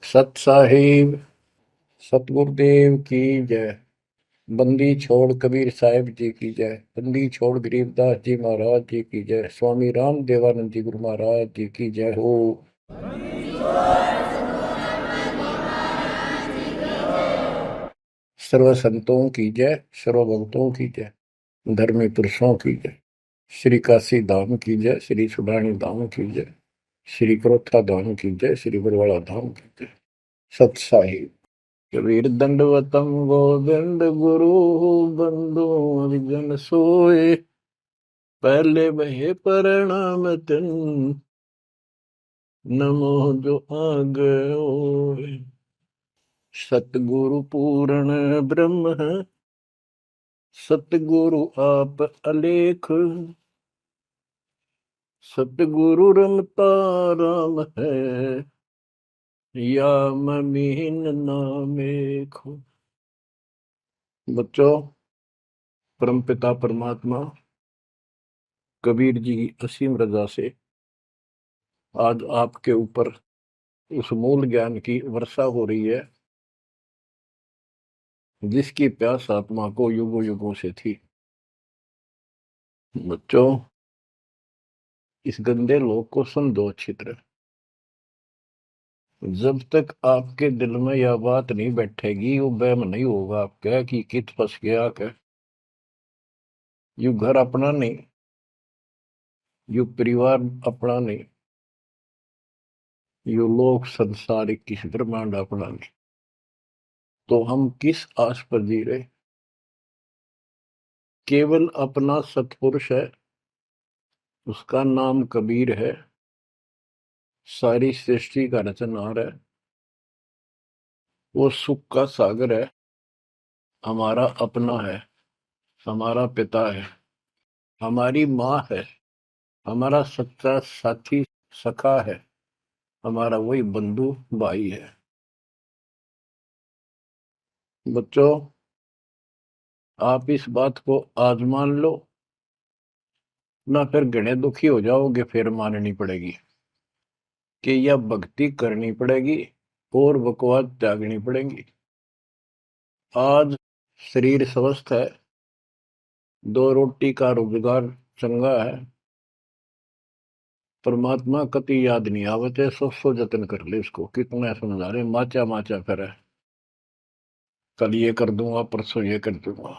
सत साहिब सतगुरुदेव की जय। बंदी छोड़ कबीर साहिब जी की जय। बंदी छोड़ गरीबदास जी महाराज जी की जय। स्वामी राम देवानंद जी गुरु महाराज जी की जय हो। सर्व संतों की जय, सर्व भक्तों की जय, धर्मी पुरुषों की जय। श्री काशी धाम की जय, श्री सुडानी धाम की जय, श्री क्रोथा धाम की जय, श्री बरवाड़ा धाम की जय। सत साहिब। कबीर दंडवतम गोविंद गुरु बंधु जन सोए। पहले बहे प्रणाम तिन नमो जो आगे। सतगुरु पूर्ण ब्रह्म है, सतगुरु आप अलेख। सतगुरु रमता राम है, या ममीन नामेख। बच्चों, परमपिता परमात्मा कबीर जी की असीम रजा से आज आपके ऊपर उस मूल ज्ञान की वर्षा हो रही है जिसकी प्यास आत्मा को युगों युगों से थी। बच्चों, इस गंदे लोक को समझो अच्छी तरह। जब तक आपके दिल में यह बात नहीं बैठेगी, वो वहम नहीं होगा आपका कि कित फंस गया क्या। यू घर अपना नहीं, यू परिवार अपना नहीं, यू लोक संसारिक किस ब्रह्मांड अपना नहीं। तो हम किस आस पर जी रहे। केवल अपना सतपुरुष है, उसका नाम कबीर है, सारी सृष्टि का रचनहार है, वो सुख का सागर है, हमारा अपना है, हमारा पिता है, हमारी माँ है, हमारा सच्चा साथी सखा है, हमारा वही बंधु भाई है। बच्चों, आप इस बात को आज मान लो, ना फिर घने दुखी हो जाओगे, फिर माननी पड़ेगी कि यह भक्ति करनी पड़ेगी और बकवास त्यागनी पड़ेगी। आज शरीर स्वस्थ है, दो रोटी का रोजगार चंगा है, परमात्मा कति याद नहीं आवते, सौ जतन कर ले इसको। कितना समझा रहे, माचा माचा करे, कल ये कर दूंगा, परसों ये कर दूंगा।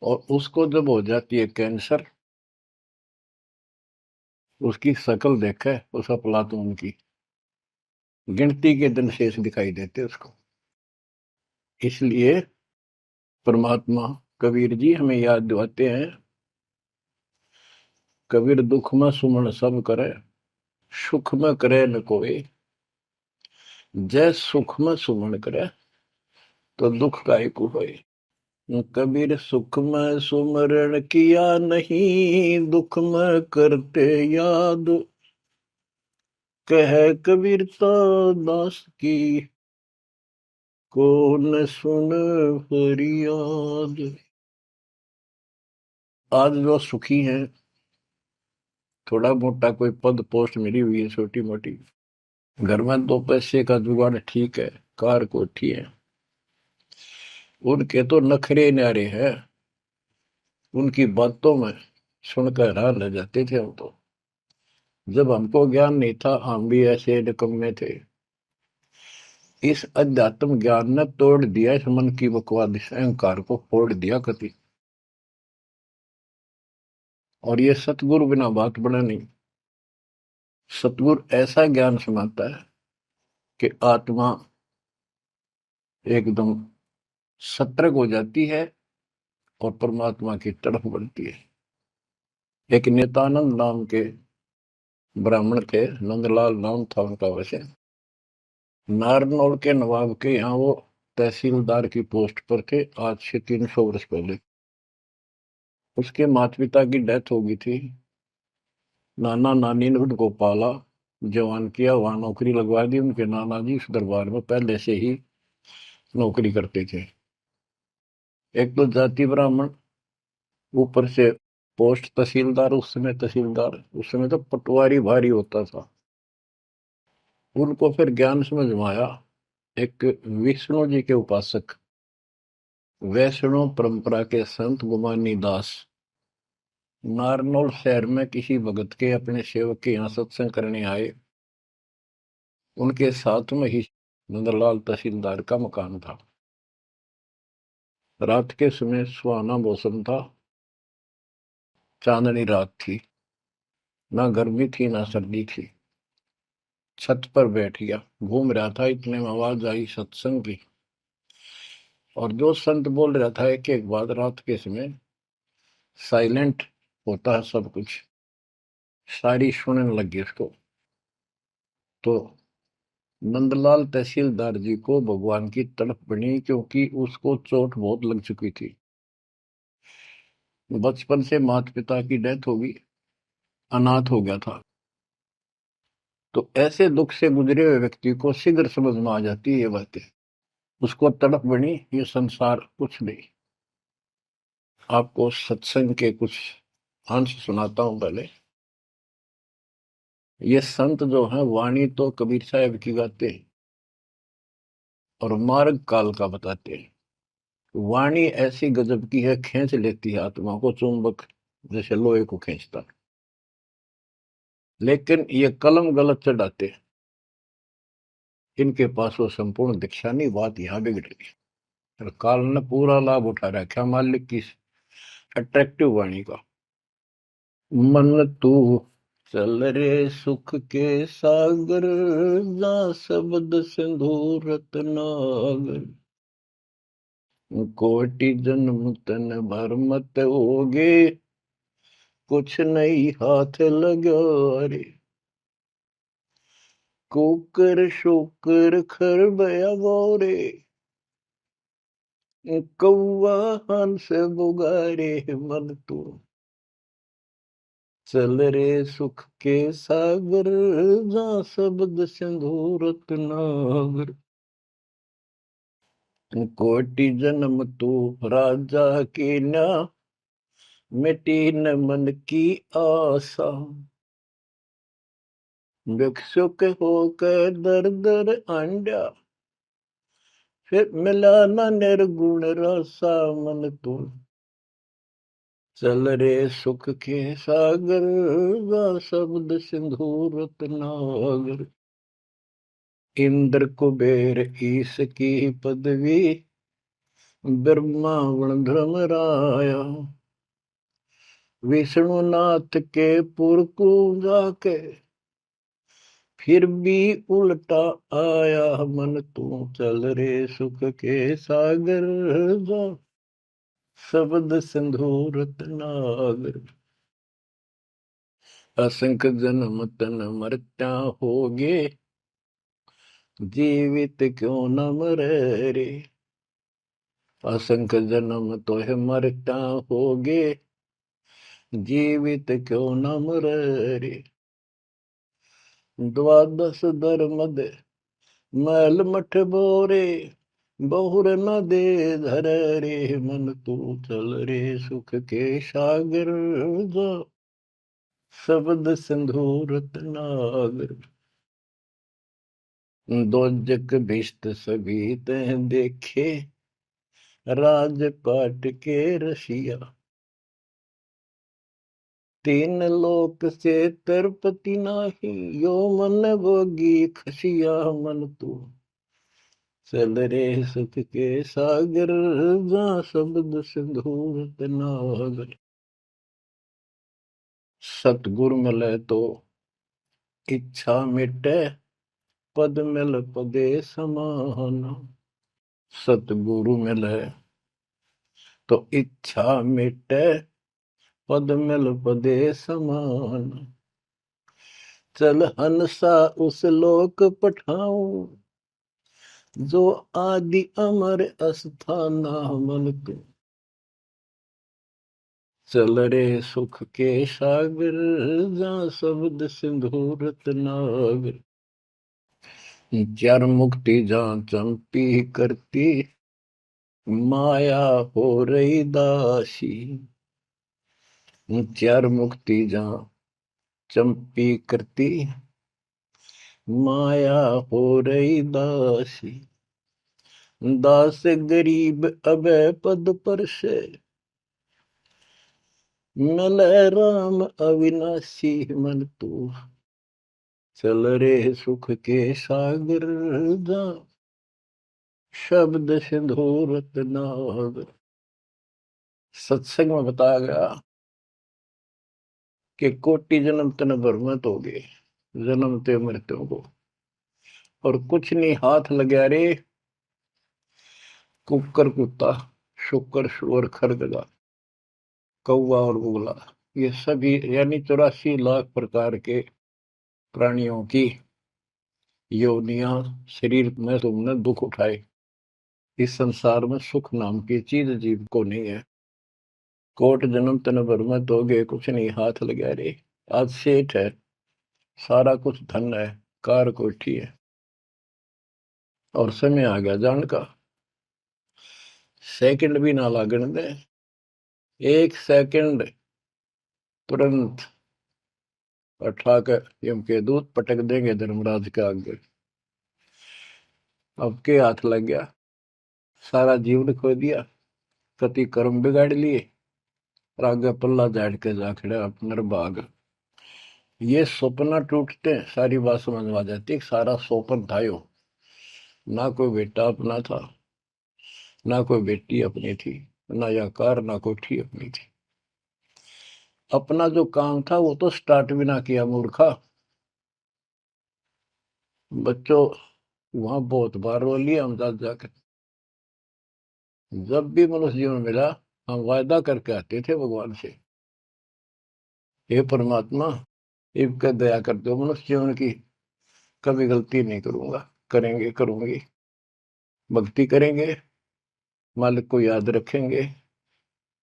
और उसको जब हो जाती है कैंसर, उसकी शकल देखे उस अफलातून की, गिनती के दिन शेष दिखाई देते उसको। इसलिए परमात्मा कबीर जी हमें याद दिलाते हैं, कबीर दुख में सुमन सब करे, सुख में करे न कोई। जय सुख में सुमन करे, तो दुख काहे को होए। कबीर सुख में सुमरण किया नहीं, दुख में करते याद। कह कबीरता दास की, को न सुन फरियाद। आज जो सुखी हैं, थोड़ा मोटा कोई पद पोस्ट मिली हुई है छोटी मोटी, घर में दो पैसे का जुगाड़ ठीक है, कार कोठी है, उनके तो नखरे न्यारे हैं। उनकी बातों में सुनकर हैरान रह जाते थे हम तो। जब हमको ज्ञान नहीं था, हम भी ऐसे निकम्मे थे। इस अध्यात्म ज्ञान ने तोड़ दिया इस मन की बकवाद, इस अहंकार को फोड़ दिया कति। और ये सतगुरु बिना बात बने नहीं। सतगुरु ऐसा ज्ञान सुनाता है कि आत्मा एकदम सतर्क हो जाती है और परमात्मा की तरफ बढ़ती है। एक नित्यानंद नाम के ब्राह्मण थे, नंदलाल नाम था उनका वैसे। नारनौल के नवाब के यहाँ वो तहसीलदार की पोस्ट पर थे, आज से 300 वर्ष पहले। उसके माता पिता की डेथ हो गई थी। नाना नानी ने उनको पाला, जवान किया, वहां नौकरी लगवा दी। उनके नाना जी इस दरबार में पहले से ही नौकरी करते थे। एक तो जाति ब्राह्मण, ऊपर से पोस्ट तहसीलदार। उस समय तहसीलदार, उस समय तो पटवारी भारी होता था। उनको फिर ज्ञान समझ में आया। एक विष्णु जी के उपासक वैष्णव परंपरा के संत गुमानी दास नारनौल शहर में किसी भगत के अपने सेवक के यहाँ सत्संग करने आए। उनके साथ में ही नंदलाल तहसीलदार का मकान था। रात के समय सुहाना मौसम था, चांदनी रात थी, ना गर्मी थी ना सर्दी थी। छत पर बैठ गया, घूम रहा था, इतने में आवाज आई सत्संग की। और जो संत बोल रहा था एक एक बात, रात के समय साइलेंट होता है सब कुछ, सारी सुनने लगी उसको। तो नंदलाल तहसीलदार जी को भगवान की तड़प बनी, क्योंकि उसको चोट बहुत लग चुकी थी। बचपन से माता पिता की डेथ होगी, अनाथ हो गया था। तो ऐसे दुख से गुजरे हुए व्यक्ति को शीघ्र समझ में आ जाती है ये बातें। उसको तड़प बनी, ये संसार कुछ नहीं। आपको सत्संग के कुछ अंश सुनाता हूं पहले। ये संत जो है वाणी तो कबीर साहब की गाते हैं और मार्ग काल का बताते हैं। वाणी ऐसी गजब की है, खींच लेती है आत्मा को, चुंबक जैसे लोहे को खींचता। लेकिन ये कलम गलत चढ़ाते हैं, इनके पास वो संपूर्ण दीक्षा नहीं। बात यहां बिगड़ गई और काल ने पूरा लाभ उठा रखा मालिक की अट्रैक्टिव वाणी का। मन तू चल रे सुख के सागर, जा शब्द सिंधु रत्नागर। कोटि जन्म तन भर मत होगे, कुछ नहीं हाथ लगा रे। कुकर शुकर खर बया गोरे, कौआ हंस बुगारे। मन तू चल रे सुख के सागर, जा शब्द सिंधु रत्नागर। कोटि जन्म तू राजा की ना, मिटी न मन की आशा। भिक्षुक होकर दर दर आंडा, फिर मिला न निर्गुण रसा। मन तू चल रे सुख के सागर, गा शब्द सिंधु रत्नागर। इंद्र कुबेर ईश की पदवी, ब्रह्मावण धर्मराया। विष्णुनाथ के पुर को जाके, फिर भी उल्टा आया। मन तू चल रे सुख के सागर, जा शब्द सिंधु रत्नागर। असंख्य जन्म तन मरत्या होगे, जीवित क्यों न मरे रे। असंख्य जन्म तो है मरत्या होगे, जीवित क्यों न मरे रे। द्वादश धर्म दे मैल मठ बोरे, बहुर न दे धर रे। मन तू चल रे सुख के सागर, जा शब्द सिंधु रत्नागर। दोजक भिष्ट सभी तह देखे, राजपाट के रसिया। तीन लोक से तरपति नाही, यो मन भोगी खसिया। मन तू चल रे सुख के सागर, जा शब्द सिंधु रत्नागर। सतगुरु मिले तो इच्छा मिटे, पद मिल पदे समान। सतगुरु मिले तो इच्छा मिटे, पद मिल पदे समान। चल हंसा उस लोक पठाऊं, जो आदि अमर अस्थाना। मन तू चल रे सुख के सागर, जा शब्द सिंधु रत्नागर। चार मुक्ति जा चंपी करती, माया हो रही दासी। चार मुक्ति जा चंपी करती, माया हो रही दासी, दास गरीब अभय पद पर से, मिल राम अविनाशी मन तू, चल रे सुख के सागर जा, शब्द सिंधु रत्नागर। सत्संग में बताया गया कि कोटि जन्म तन भ्रमित हो गए, जन्मते मृत्यु को, और कुछ नहीं हाथ लगा रे, कुकर कुत्ता, शुक्र सुअर खरगदा, कौवा और बुगला, ये सभी यानी 84 लाख प्रकार के प्राणियों की योनियां शरीर में तुमने दुख उठाए। इस संसार में सुख नाम की चीज जीव को नहीं है। कोट जन्म तन भ्रमित हो गए, कुछ नहीं हाथ लगा रे। आज सेठ है, सारा कुछ धन है, कार कोठी है, और समय आ गया जान का, सेकंड भी ना लागण दे, एक सेकंड तुरंत उठा कर यम के दूत पटक देंगे धर्मराज के आगे। अब के हाथ लग गया, सारा जीवन खो दिया, कति कर्म बिगाड़ लिए, और आगे पल्ला झाड़ के जा खड़ा नरभाग। ये सपना टूटते हैं, सारी बात समझ में आ जाती है, सारा सोपन था यो, ना कोई बेटा अपना था, ना कोई बेटी अपनी थी, ना या कार, ना कोठी अपनी थी। अपना जो काम था वो तो स्टार्ट भी ना किया मूर्खा। बच्चों वहां बहुत बार रो लिया हम जाकर। जब भी मनुष्य जीवन मिला, हम वायदा करके आते थे भगवान से, हे परमात्मा इब दया कर दो, मनुष्य जीवन की कभी गलती नहीं करूंगा, करेंगे करूंगी, भक्ति करेंगे, मालिक को याद रखेंगे,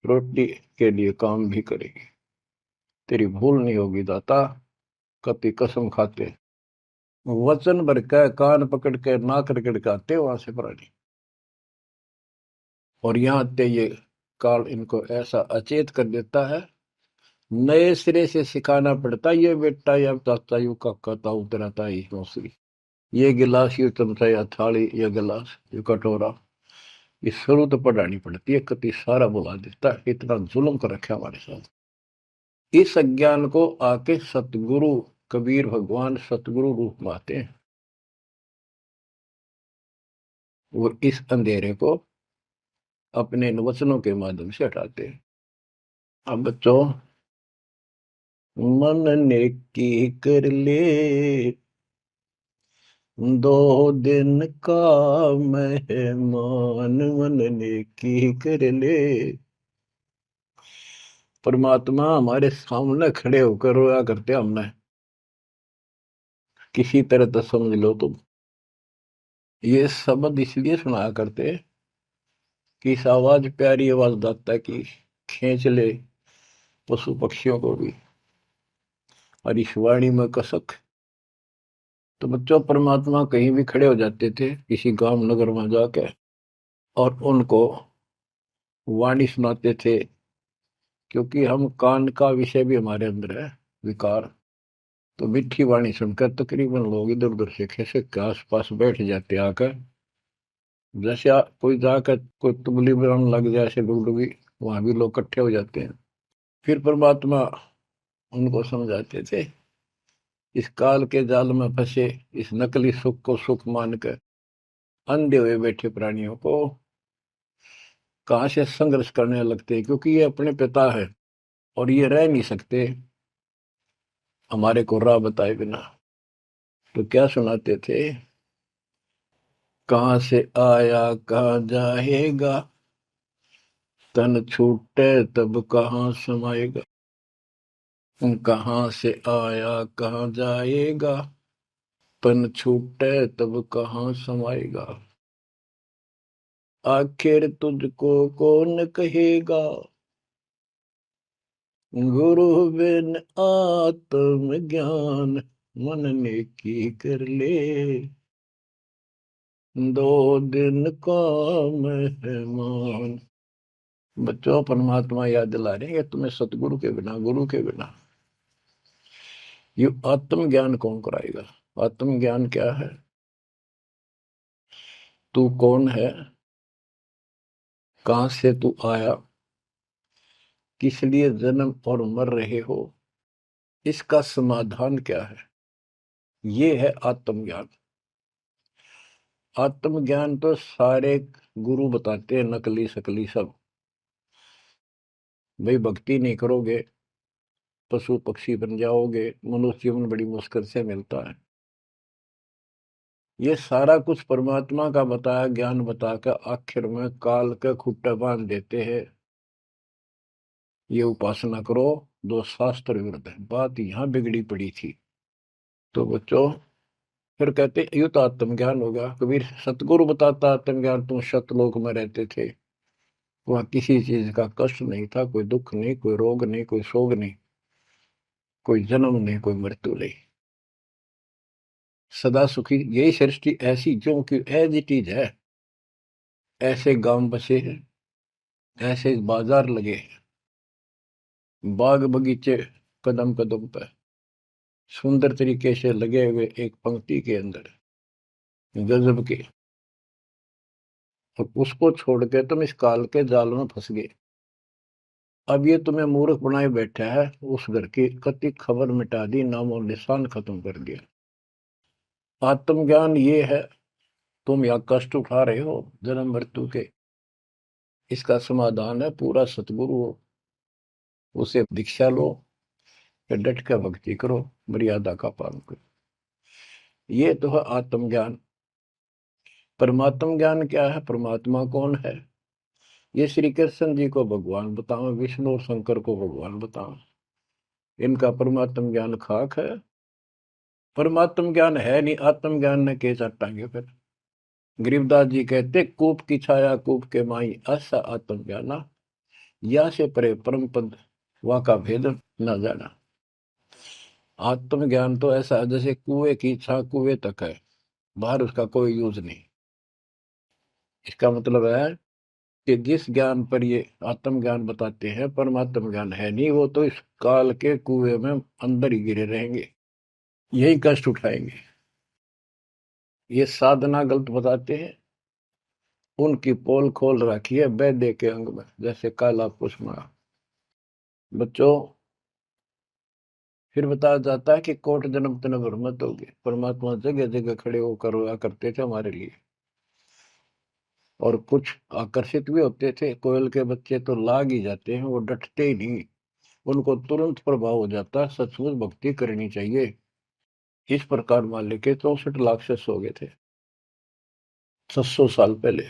रोटी के लिए काम भी करेंगे, तेरी भूल नहीं होगी दाता, कति कसम खाते। वचन भर के कान पकड़ के नाक रगड़ के आते वहां से प्राणी, और यहाँ ते ये काल इनको ऐसा अचेत कर देता है, नए सिरे से सिखाना पड़ता, ये बेटा या चाचा यू काका ताऊ तेरा ताई मौसरी, ये गिलास, ये चमचा, या थाली, या गिलास, ये कटोरा, ये शुरू तो पढ़ानी पड़ती है, कति सारा बुला देता है, इतना जुल्म कर रखा हमारे साथ। इस अज्ञान को आके सतगुरु कबीर भगवान सतगुरु रूप में आते हैं, और इस अंधेरे को अपने वचनों के माध्यम से हटाते हैं। अब बच्चों, मन नेकी कर ले, 2 दिन का मेहमान, मन नेकी कर ले। परमात्मा हमारे सामने खड़े होकर रोया करते हमने, किसी तरह तो समझ लो तुम। ये शब्द इसलिए सुनाया करते कि इस आवाज, प्यारी आवाज दाता की, खींच ले पशु पक्षियों को भी, और इस वाणी में कसक। तो बच्चों, परमात्मा कहीं भी खड़े हो जाते थे किसी गांव नगर में जाके, और उनको वाणी सुनाते थे, क्योंकि हम कान का विषय भी हमारे अंदर है, विकार। तो मीठी वाणी सुनकर तकरीबन लोग इधर उधर से खिसक के आस पास बैठ जाते आकर, जैसे कोई जाकर कोई तुगली बनाने लग जाए, ऐसे डुगडुगी, वहां भी लोग इकट्ठे हो जाते हैं। फिर परमात्मा उनको समझाते थे, इस काल के जाल में फंसे इस नकली सुख को सुख मानकर अंधे हुए बैठे प्राणियों को कहां से संघर्ष करने लगते हैं, क्योंकि ये अपने पिता है और ये रह नहीं सकते हमारे को राह बताए बिना। तो क्या सुनाते थे, कहां से आया कहां जाएगा, तन छूटे तब कहां समाएगा, कहां से आया कहां जाएगा, तन छूटे तब कहां समाएगा, आखिर तुझको कौन कहेगा, गुरु बिन आत्म ज्ञान, मन ने की कर ले, 2 दिन का मेहमान। बच्चों, परमात्मा याद दिला रहे हैं, तुम्हें सतगुरु के बिना, गुरु के बिना ये आत्म ज्ञान कौन कराएगा। आत्मज्ञान क्या है? तू कौन है, कहां से तू आया, किस लिए जन्म और मर रहे हो, इसका समाधान क्या है, ये है आत्मज्ञान। आत्मज्ञान तो सारे गुरु बताते हैं, नकली सकली सब। भाई भक्ति नहीं करोगे पशु पक्षी बन जाओगे, मनुष्य जीवन बड़ी मुश्किल से मिलता है। ये सारा कुछ परमात्मा का बताया ज्ञान बताकर आखिर में काल के खुट्टे बांध देते हैं। ये उपासना करो, दो शास्त्र विरुद्ध है। बात यहां बिगड़ी पड़ी थी। तो बच्चों फिर कहते ये तो आत्मज्ञान होगा। कबीर सतगुरु बताता आत्मज्ञान, तुम सतलोक में रहते थे, वहां किसी चीज का कष्ट नहीं था, कोई दुख नहीं, कोई रोग नहीं, कोई शोक नहीं, कोई जन्म नहीं, कोई मृत्यु नहीं, सदा सुखी। यही सृष्टि ऐसी जो कि एज इट इज है। ऐसे गांव बसे हैं, ऐसे बाजार लगे हैं, बाग बगीचे कदम कदम पर सुंदर तरीके से लगे हुए एक पंक्ति के अंदर, गजब के। और उसको छोड़ के तुम इस काल के जाल में फंस गए। अब ये तुम्हें मूर्ख बनाए बैठा है, उस घर की कति खबर मिटा दी, नामो निशान खत्म कर दिया। आत्मज्ञान ये है, तुम या कष्ट उठा रहे हो जन्म मृत्यु के, इसका समाधान है पूरा सतगुरु हो, उसे दीक्षा लो, फिर डट कर भक्ति करो, मर्यादा का पालन करो। ये तो है आत्मज्ञान। परमात्म ज्ञान क्या है, परमात्मा कौन है, ये श्री कृष्ण जी को भगवान बताओ, विष्णु और शंकर को भगवान बताओ। इनका परमात्म ज्ञान खाक है। परमात्म ज्ञान है नहीं, आत्म ज्ञान ने के चाटांगे फिर। गरीबदास जी कहते कूप की छाया कूप के माई, ऐसा आत्म ज्ञाना, या से परे परम पद वा का भेद न जाना। आत्म ज्ञान तो ऐसा है जैसे कुएं की छा कुएं तक है, बाहर उसका कोई यूज नहीं। इसका मतलब है कि जिस ज्ञान पर ये आत्म ज्ञान बताते हैं, परमात्म ज्ञान है नहीं, वो तो इस काल के कुएं में अंदर ही गिरे रहेंगे, यही कष्ट उठाएंगे। ये साधना गलत बताते हैं, उनकी पोल खोल रखी है वैद्य के अंग में, जैसे काला पुष्मा। बच्चों फिर बताया जाता है कि कोट जन्म तन भ्रमत हो गए, परमात्मा जगह जगह खड़े होकर रोया करते थे हमारे लिए। और कुछ आकर्षित भी होते थे, कोयल के बच्चे तो लाग ही जाते हैं, वो डटते ही नहीं, उनको तुरंत प्रभाव हो जाता है, सचमुच भक्ति करनी चाहिए। इस प्रकार मान लेके 64 लाख से सो गए थे 700 साल पहले।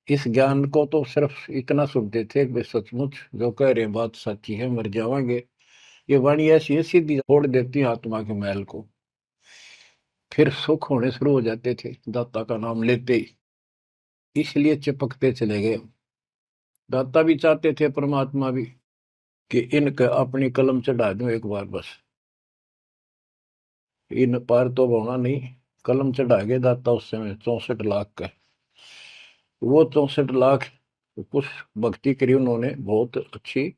इस ज्ञान को तो सिर्फ इतना सुनते थे कि सचमुच जो कह रहे बात सच्ची है, मर जावांगे। ये वाणी ऐसी है सीधी फोड़ देती है आत्मा के मैल को, फिर सुख होने शुरू हो जाते थे दाता का नाम लेते ही। इसलिए चिपकते चले गए। दाता भी चाहते थे, परमात्मा भी, कि इनके अपनी कलम चढ़ा दूं एक बार बस, इन पार तो होना नहीं। कलम चढ़ा गए दाता उस समय 64 लाख का। वो 64 लाख कुछ भक्ति करी उन्होंने बहुत अच्छी,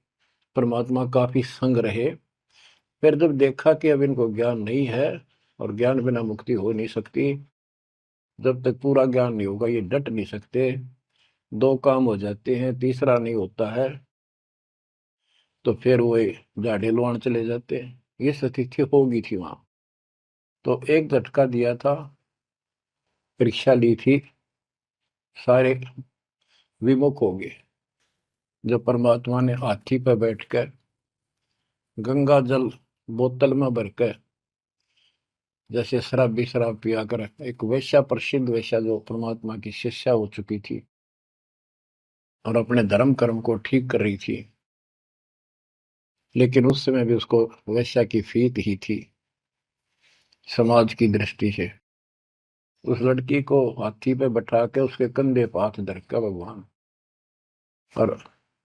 परमात्मा काफी संग रहे। फिर जब देखा कि अब इनको ज्ञान नहीं है और ज्ञान बिना मुक्ति हो नहीं सकती, जब तक पूरा ज्ञान नहीं होगा ये डट नहीं सकते, दो काम हो जाते हैं, तीसरा नहीं होता है, तो फिर वो झाड़े लुआन चले जाते हैं। ये स्थिति होगी थी वहां। तो एक झटका दिया था, परीक्षा ली थी, सारे विमुख हो गए। जब परमात्मा ने हाथी पर बैठकर गंगा जल बोतल में भरकर, जैसे शराबी शराब पिया कर, एक वैश्या, प्रसिद्ध वैश्या जो परमात्मा की शिष्या हो चुकी थी और अपने धर्म कर्म को ठीक कर रही थी, लेकिन उस समय भी उसको वैश्या की फीत ही थी समाज की दृष्टि से। उस लड़की को हाथी पे बैठा के उसके कंधे पर हाथ धर के भगवान, और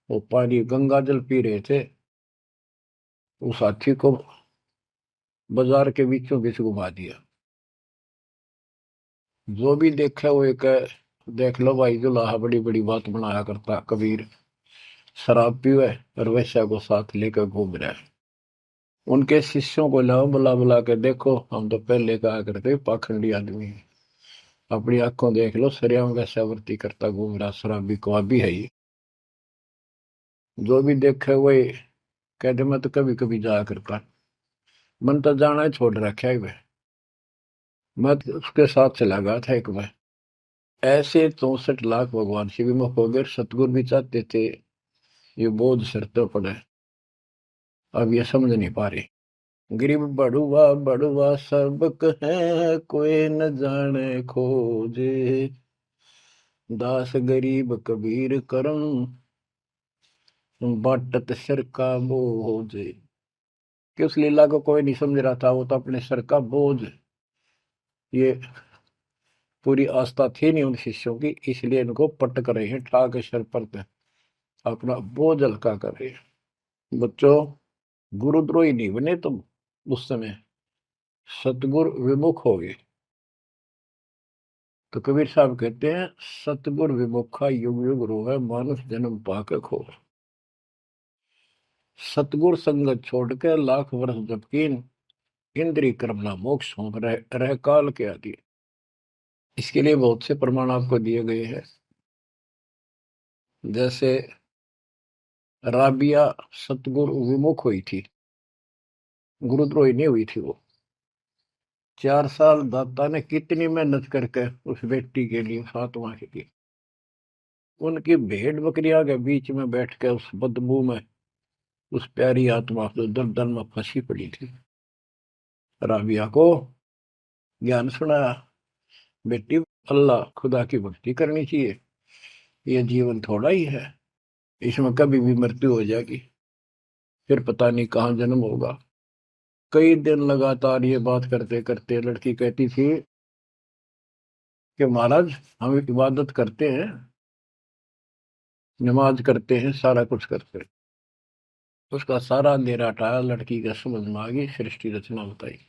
वो पानी गंगा जल पी रहे थे, उस हाथी को बाजार के बीचों बीच घुमा दिया। जो भी देखा वो एक, देख लो भाई जुलाहा बड़ी बड़ी बात बनाया करता कबीर, शराब पीवे और वैश्या को साथ लेकर घूम रहा है। उनके शिष्यों को लाओ, बुला बुला के देखो, हम तो पहले कहा करते पाखंडी आदमी है, अपनी आंखों देख लो, सरियाओं वैसा वर्ती करता घूम रहा, शराबी कवाबी है ये। जो भी देखे वही कहते, मैं तो कभी कभी जाया करता, मन तो जाना ही छोड़ रखा है वह। मैं तो उसके साथ चला गया था एक बार। ऐसे 64 लाख भगवान से विमुख हो गए। सतगुरु भी चाहते थे ये बोझ सिर तो पड़े, अब ये समझ नहीं पा रहे। गरीब बड़ुआ बड़ुआ सबक है, कोई न जाने खोजे, दास गरीब कबीर करम, बाटत सिर का बोझ। कि उस लीला को कोई नहीं समझ रहा था, वो तो अपने सर का बोझ, ये पूरी आस्था थी नहीं उन शिष्यों की, इसलिए इनको पटक रहे हैं, ठा के सर पर पे अपना बोझ हल्का कर रहे हैं। बच्चों, गुरुद्रोही नहीं बने तुम उस समय, सतगुरु विमुख हो गए। तो कबीर साहब कहते हैं, सतगुरु विमुखा युग युग रोवे, मानुष जन्म पाके खो। सतगुरु संगत छोड़ के लाख वर्ष जबकीन, इंद्रिय कर्मणा मोक्ष हो रह काल के आदि। इसके लिए बहुत से प्रमाण आपको दिए गए हैं। जैसे राबिया सतगुरु विमुख हुई थी, गुरुद्रोही नहीं हुई थी वो। 4 साल दाता ने कितनी मेहनत करके उस बेटी के लिए, फातिमा के लिए, उनकी भेड़ बकरियां के बीच में बैठ के उस बदबू में, उस प्यारी आत्मा जो दलदल में फंसी पड़ी थी, राबिया को ज्ञान सुनाया, बेटी अल्लाह खुदा की भक्ति करनी चाहिए, ये जीवन थोड़ा ही है, इसमें कभी भी मृत्यु हो जाएगी, फिर पता नहीं कहाँ जन्म होगा। कई दिन लगातार ये बात करते करते लड़की कहती थी कि महाराज, हम इबादत करते हैं, नमाज करते हैं, सारा कुछ करते हैं। उसका सारा अंधेरा हटाया, लड़की का समझ में आ गई, सृष्टि रचना बताई।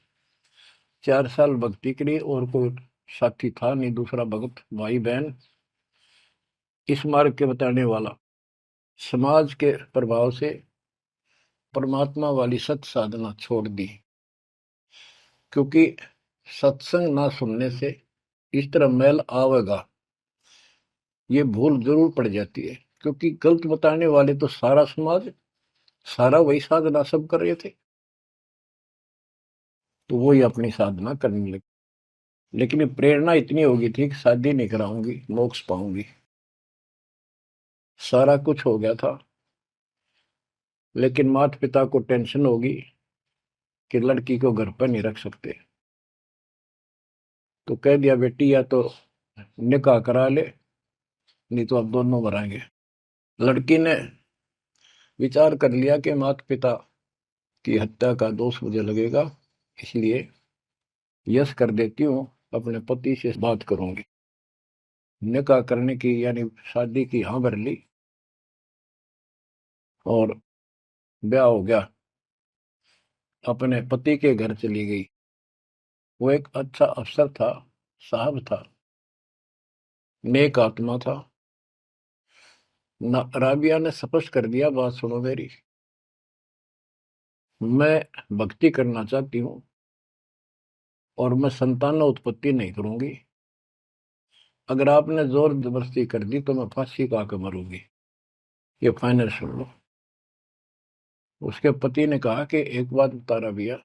4 साल भक्ति करी, और कोई साथी था नहीं, दूसरा भक्त भाई बहन, इस मार्ग के बताने वाला। समाज के प्रभाव से परमात्मा वाली सत साधना छोड़ दी, क्योंकि सत्संग ना सुनने से इस तरह मैल आवेगा, ये भूल जरूर पड़ जाती है, क्योंकि गलत बताने वाले तो सारा समाज, सारा वही साधना सब कर रहे थे, तो वही अपनी साधना करने लगे। लेकिन ये प्रेरणा इतनी होगी थी कि शादी नहीं कराऊंगी, मोक्ष पाऊंगी, सारा कुछ हो गया था। लेकिन माता पिता को टेंशन होगी कि लड़की को घर पर नहीं रख सकते, तो कह दिया बेटी या तो निकाह करा ले, नहीं तो अब दोनों मराएंगे। लड़की ने विचार कर लिया कि माता पिता की हत्या का दोष मुझे लगेगा, इसलिए यस कर देती हूँ, अपने पति से बात करूंगी। निकाह करने की यानी शादी की हाँ भर ली, और ब्याह हो गया, अपने पति के घर चली गई। वो एक अच्छा अफसर था, साहब था, नेक आत्मा था। राबिया ने स्पष्ट कर दिया, बात सुनो मेरी, मैं भक्ति करना चाहती हूँ और मैं संतान उत्पत्ति नहीं करूंगी, अगर आपने जोर जबरदस्ती कर दी तो मैं फांसी का के मरूंगी, ये फाइनल सुन लो। उसके पति ने कहा कि एक बात बता राबिया,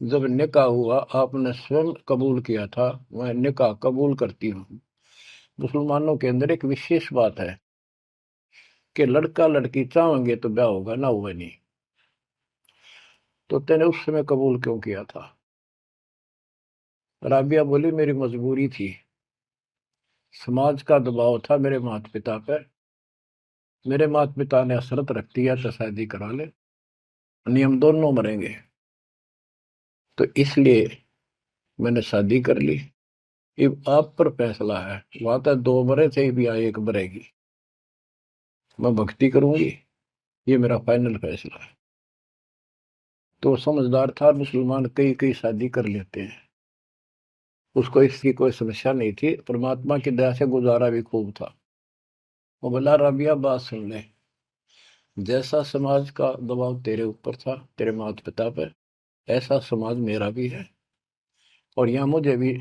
जब निकाह हुआ आपने स्वयं कबूल किया था, मैं निकाह कबूल करती हूँ। मुसलमानों के अंदर एक विशेष बात है कि लड़का लड़की चाहेंगे तो ब्याह होगा, ना हुआ नहीं, तो तेने उस समय कबूल क्यों किया था? राबिया बोली, मेरी मजबूरी थी, समाज का दबाव था मेरे माता पिता पर, मेरे माता पिता ने शर्त रख दिया तो शादी करा ले, नियम दोनों मरेंगे, तो इसलिए मैंने शादी कर ली। अब आप पर फैसला है, वहां तक 2 मरे थे, भी आई एक मरेगी, मैं भक्ति करूंगी, ये मेरा फाइनल फैसला है। तो समझदार था मुसलमान, कई कई शादी कर लेते हैं, उसको इसकी कोई समस्या नहीं थी, परमात्मा की दया से गुजारा भी खूब था। वो बोला, रबिया बात सुन ले, जैसा समाज का दबाव तेरे ऊपर था, तेरे माता पिता पर, ऐसा समाज मेरा भी है, और यहाँ मुझे भी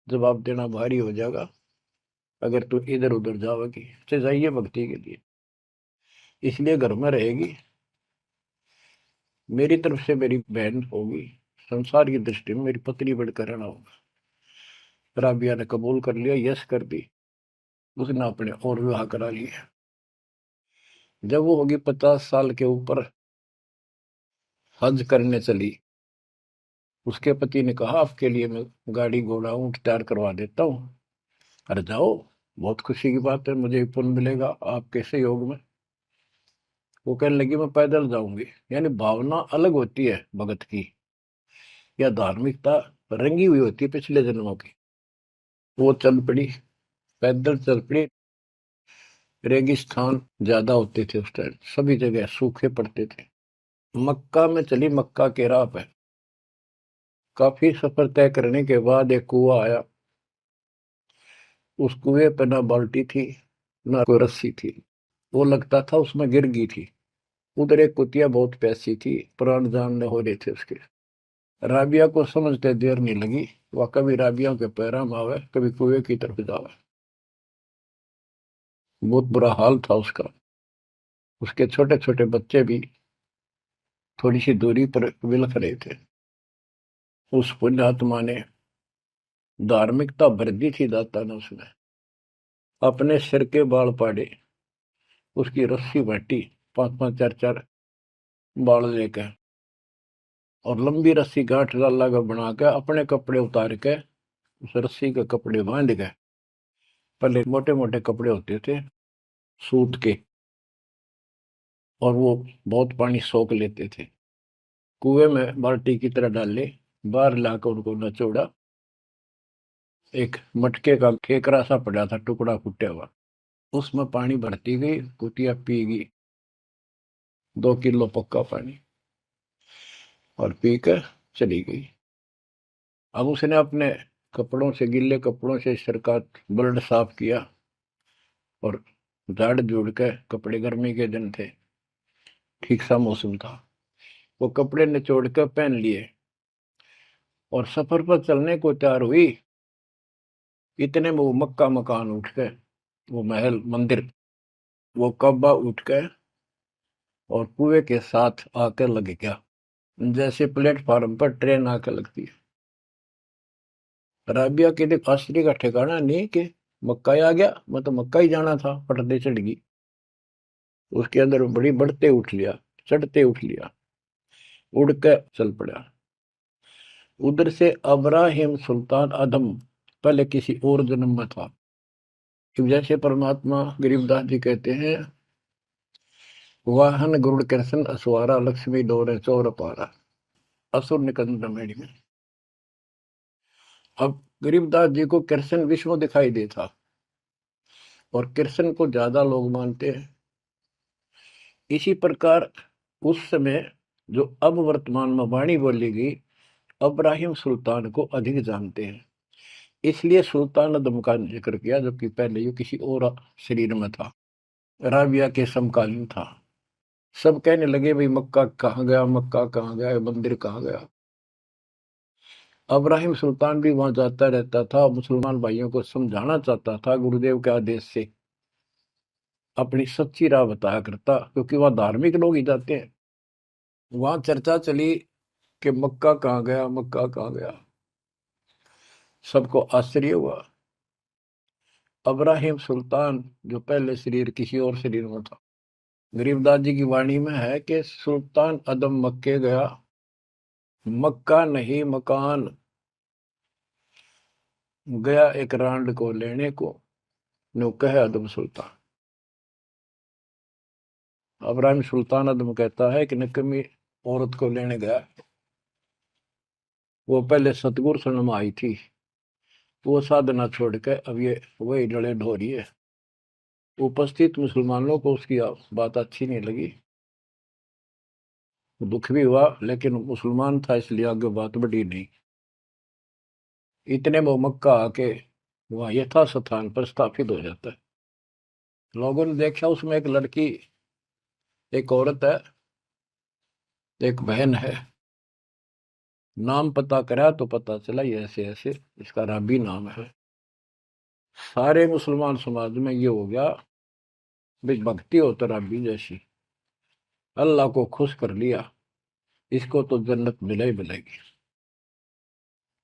जवाब देना भारी हो जाएगा अगर तू इधर उधर जाओगी। तो जाइए भक्ति के लिए, इसलिए घर में रहेगी, मेरी तरफ से मेरी बहन होगी, संसार की दृष्टि में मेरी पत्नी बढ़कर रहना होगा। राबिया ने कबूल कर लिया, यस कर दी। उसने अपने और विवाह करा लिया। जब वो होगी 50 साल के ऊपर, हज करने चली। उसके पति ने कहा, आपके लिए मैं गाड़ी घोड़ा ऊंट तैयार करवा देता हूँ, अरे जाओ, बहुत खुशी की बात है, मुझे भी पुण्य मिलेगा आपके सहयोग में। वो कहने लगी, मैं पैदल जाऊंगी। यानी भावना अलग होती है भगत की, या धार्मिकता रंगी हुई होती है पिछले जन्मों की। वो चल पड़ी, पैदल चल पड़ी। रेगिस्तान ज्यादा होते थे उस टाइम, सभी जगह सूखे पड़ते थे। मक्का में चली, मक्का के राह पे काफी सफर तय करने के बाद एक कुआं आया। उस कुएं पे ना बाल्टी थी, ना कोई रस्सी थी। वो लगता था उसमें गिर गई थी। उधर एक कुतिया बहुत प्यासी थी, प्राण जानने हो रहे थे उसके। राबिया को समझते देर नहीं लगी, वह कभी राबिया के पैरा में आवे, कभी कुएं की तरफ जावे। बहुत बुरा हाल था उसका। उसके छोटे छोटे बच्चे भी थोड़ी सी दूरी पर बिलख रहे थे। उस पुण्यात्मा ने, धार्मिकता भर दी थी दाता ने उसमें, अपने सिर के बाल पाड़े, उसकी रस्सी बांटी, 5-5 4-4 बाल लेकर, और लंबी रस्सी गांठ डाला का बना के अपने कपड़े उतार के उस रस्सी के कपड़े बांध गए। पहले मोटे मोटे कपड़े होते थे सूत के, और वो बहुत पानी सोख लेते थे। कुएं में बाल्टी की तरह डाले, बाहर लाकर उनको नचोड़ा। एक मटके का केकरा सा पड़ा था, टुकड़ा फूटा हुआ, उसमें पानी भरती गई, कुतिया पी गई 2 किलो पक्का पानी, और पी कर चली गई। अब उसने अपने कपड़ों से, गिल्ले कपड़ों से सिर का ब्लड साफ किया, और झाड़ झूड़ के कपड़े, गर्मी के दिन थे, ठीक सा मौसम था, वो कपड़े निचोड़ कर पहन लिए और सफर पर चलने को तैयार हुई। इतने में वो मक्का मकान उठ गए, वो महल मंदिर, वो कब्बा उठ गए और कुएं के साथ आकर लग गया, जैसे प्लेटफार्म पर ट्रेन आकर लगती है। राबिया के लिए आश्चर्य का ठिकाना नहीं कि मक्का ही आ गया, मैं तो मक्का ही जाना था, पटदे चढ़ गई। उसके अंदर बड़ी बढ़ते उठ लिया, चढ़ते उठ लिया, उड़ के चल पड़ा। उधर से अब्राहिम सुल्तान अदम पहले किसी और जन्म में था। जैसे परमात्मा गरीबदास जी कहते हैं, वाहन गुरुड़ कृष्ण असवारा, लक्ष्मी डोरे चौर पारा, असुर निकंद मेड़ी में। अब गरीबदास जी को कृष्ण विष्णु दिखाई देता, और कृष्ण को ज्यादा लोग मानते हैं। इसी प्रकार उस समय जो अब वर्तमान में वाणी बोली गई, अब्राहिम सुल्तान को अधिक जानते हैं, इसलिए सुल्तान अदम का जिक्र किया, जबकि पहले ये किसी और शरीर में था, राबिया के समकालीन था। सब कहने लगे, भाई मक्का कहाँ गया, मक्का कहाँ गया, मंदिर कहाँ गया। अब्राहिम सुल्तान भी वहां जाता रहता था, मुसलमान भाइयों को समझाना चाहता था, गुरुदेव के आदेश से अपनी सच्ची राह बताया करता, क्योंकि वहां धार्मिक लोग ही जाते हैं। वहां चर्चा चली कि मक्का कहाँ गया, मक्का कहाँ गया। सबको आश्चर्य हुआ। अब्राहिम सुल्तान जो पहले शरीर किसी और शरीर में था, गरीबदास जी की वाणी में है कि सुल्तान अदम मक्के गया, मक्का नहीं मकान, गया एक रांड को लेने को, नो कहे अदम सुल्तान। अब्राहिम सुल्तान अदम कहता है कि निकम्मी औरत को लेने गया, वो पहले सतगुरु शरण में आई थी, वो साधना छोड़ के अब ये वही डले ढो रही है। उपस्थित मुसलमानों को उसकी बात अच्छी नहीं लगी, दुख भी हुआ, लेकिन मुसलमान था इसलिए आगे बात बढ़ी नहीं। इतने वो मक्का आके वहां यथा स्थान पर स्थापित हो जाता है। लोगों ने देखा उसमें एक लड़की एक औरत है, एक बहन है। नाम पता करा तो पता चला ये ऐसे ऐसे इसका राबी नाम है। सारे मुसलमान समाज में ये हो गया भाई, भक्ति हो तो राबी जैसी, अल्लाह को खुश कर लिया, इसको तो जन्नत मिले ही मिलेगी।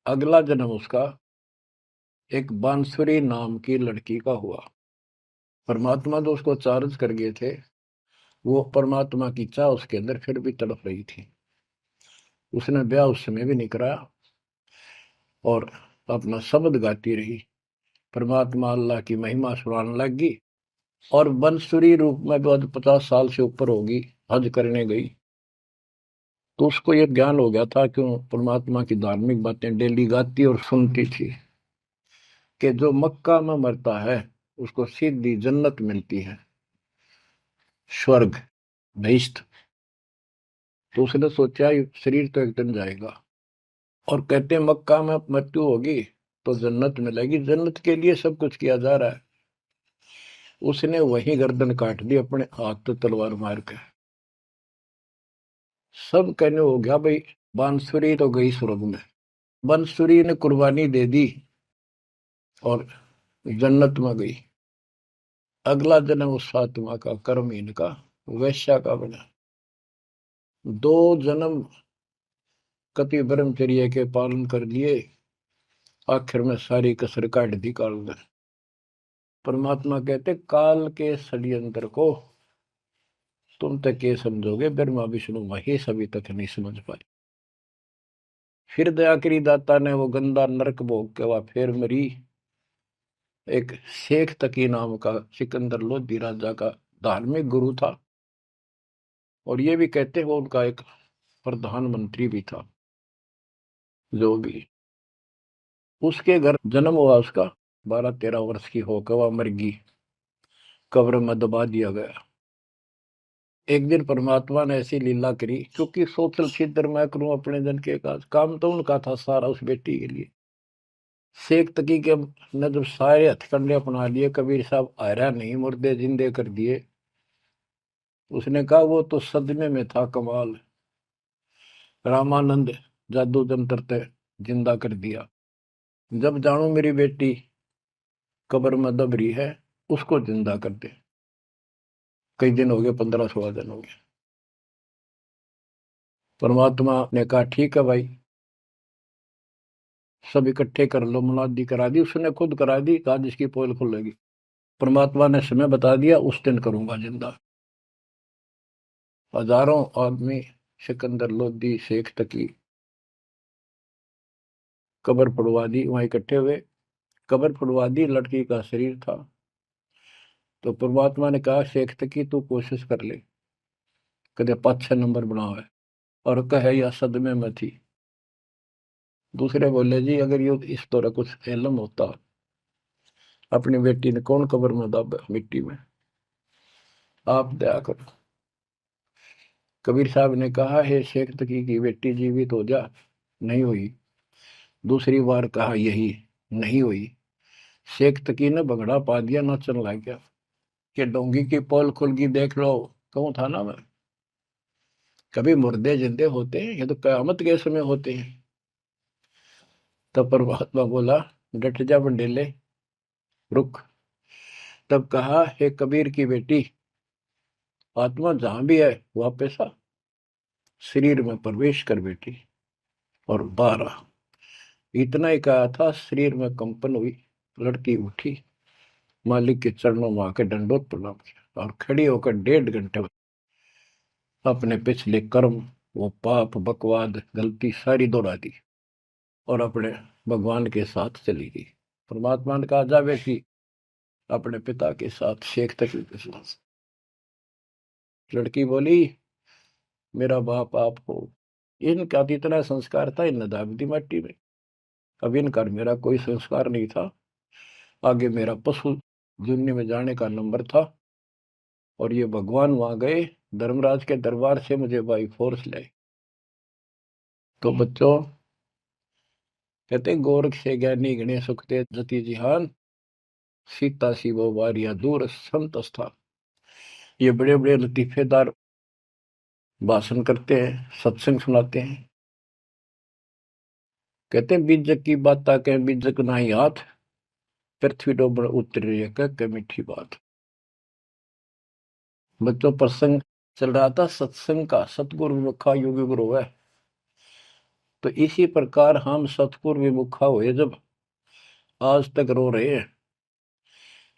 अगला जन्म उसका एक बांसुरी नाम की लड़की का हुआ। परमात्मा जो उसको चार्ज कर गए थे, वो परमात्मा की चाह उसके अंदर फिर भी तड़प रही थी। उसने ब्याह उस समय भी नहीं कराया और अपना शब्द गाती रही, परमात्मा अल्लाह की महिमा सुनाने लगी। और बंसुरी रूप में भी 50 साल से ऊपर होगी, हज करने गई। तो उसको ये ज्ञान हो गया था, क्यों परमात्मा की धार्मिक बातें डेली गाती और सुनती थी, कि जो मक्का में मरता है उसको सीधी जन्नत मिलती है, स्वर्ग, बहिश्त। तो उसने सोचा ये शरीर तो एक दिन जाएगा, और कहते हैं मक्का में मृत्यु होगी तो जन्नत मिलेगी, जन्नत के लिए सब कुछ किया जा रहा है। उसने वही गर्दन काट दी अपने हाथ तो तलवार मार के। सब कहने हो गया भाई, बांसुरी तो गई स्वर्ग में, बांसुरी ने कुर्बानी दे दी और जन्नत में गई। अगला जन्म उस फातिमा का कर्महीन का, वैश्या का बना। 2 जन्म कति ब्रह्मचर्य के पालन कर लिए, आखिर में सारी कसर काट दी काल ने। परमात्मा कहते काल के षड्यंत्र को तुम तक ये समझोगे, ब्रह्मा विष्णु महेश अभी तक नहीं समझ पाए। फिर दया करी दाता ने, वो गंदा नरक भोग के वह फिर मरी। एक शेख तकी नाम का सिकंदर लोधी राजा का धार्मिक गुरु था, और ये भी कहते हैं वो उनका एक प्रधानमंत्री भी था। जो भी उसके घर जन्म हुआ, उसका 12-13 वर्ष की होकर वह मर गई, कब्र में दबा दिया गया। एक दिन परमात्मा ने ऐसी लीला करी, क्योंकि सोचल छिद्र मैं करूं अपने जन के काम तो उनका था सारा उस बेटी के लिए। शेख तकी के ने जब सारे हथकंडे अपना लिए, कबीर साहब आयरा नहीं, मुर्दे जिंदे कर दिए। उसने कहा वो तो सदमे में था, कमाल, रामानंद जादू जंतर ते जिंदा कर दिया। जब जानू मेरी बेटी कब्र में दब रही है, उसको जिंदा कर दे। कई दिन हो गए, 15-16 दिन हो गए। परमात्मा ने कहा ठीक है भाई, सब इकट्ठे कर लो। मुनादी करा दी, उसने खुद करा दी, कहा जिसकी पोल खुलेगी। परमात्मा ने समय बता दिया, उस दिन करूंगा जिंदा। हजारों आदमी सिकंदर लोधी शेख तकी कब्र पड़वा दी, वहां इकट्ठे हुए। कब्र पड़वा दी, लड़की का शरीर था। तो परमात्मा ने कहा शेख तकी तू कोशिश कर ले, कदे 5-6 नंबर बनावे। और कहे या सदमे में थी। दूसरे बोले जी अगर ये इस तरह कुछ इल्म होता, अपनी बेटी ने कौन कब्र में दब मिट्टी में, आप दया करो। कबीर साहब ने कहा हे शेख तकी की बेटी जीवित हो जा, नहीं हुई। दूसरी बार कहा यही, नहीं हुई। शेख तकी ने भगड़ा पा दिया, नाचन लग गया कि डोंगी की पोल खुल गई, देख लो। कहूं था ना मैं, कभी मुर्दे जिंदे होते हैं, ये तो कयामत के समय होते हैं। तब परमात्मा बोला डट जा बंडेले, रुक। तब कहा हे कबीर की बेटी, आत्मा जहां भी है वापस आ, शरीर में प्रवेश कर बेटी। और 12 इतना ही कहा था, शरीर में कंपन हुई, लड़की उठी, मालिक के चरणों में आके दंडोत प्रणाम किया, और खड़ी होकर 1.5 घंटे अपने पिछले कर्म, वो पाप बकवाद गलती सारी दोहरा दी, और अपने भगवान के साथ चली गई। परमात्मा ने कहा जा बेटी, अपने पिता के साथ शेख तक के साथ। लड़की बोली मेरा बाप आप हो। इनका तो इतना संस्कार था, इन दाब दी माटी में। अब इनका मेरा कोई संस्कार नहीं था, आगे मेरा पशु जुन्नी में जाने का नंबर था। और ये भगवान वहां गए, धर्मराज के दरबार से मुझे बाई फोर्स लाए। तो बच्चों कहते गोरख से ज्ञानी गणे सुखते जति जिहान, सीता सी वो वारिया दूर संत स्थान। ये बड़े बड़े लतीफेदार भाषण करते हैं, सत्संग सुनाते हैं। कहते हैं बीजक की बात के बीजक नहीं हाथ, पृथ्वी डोबर उतरी है कह मीठी बात। बच्चों प्रसंग चल रहा था सत्संग का, सतगुरु विमुखा योगी गुरु है। तो इसी प्रकार हम सतगुरु विमुखा हुए जब आज तक रो रहे हैं।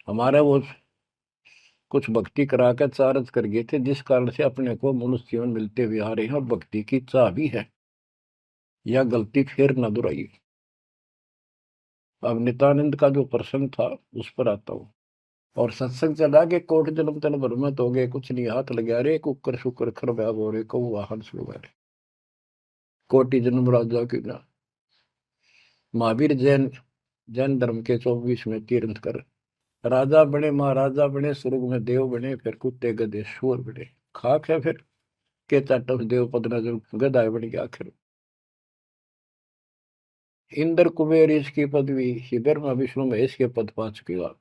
हमारा वो कुछ भक्ति करा कर चार्ज कर गए थे, जिस कारण से अपने को मनुष्य जीवन मिलते हुए आ रहे हैं और भक्ति की चाह भी है। यह गलती फिर न दोहराई। अब नित्यानंद का जो प्रसंग था उस पर आता हूँ। और सत्संग चला के कोट जन्म तन भ्रमत हो गए, कुछ नहीं हाथ लगा रे, कुकर शुकर खरब्याब हो रे, कौ वाहन सुलगा रे, कोटि जन्म राजा की ना। महावीर जैन जैन धर्म के 24 में तीर्थ कर राजा बने, महाराजा बने, स्वर्ग में देव बने, फिर कुत्ते गधे शोर बने। खाक है फिर के चाटव देव पद न जो गदाय बन गया आखिर। इंद्र कुबेर इसकी पदवी, ब्रह्मा विष्णु महेश के पद पा चुके हो आप।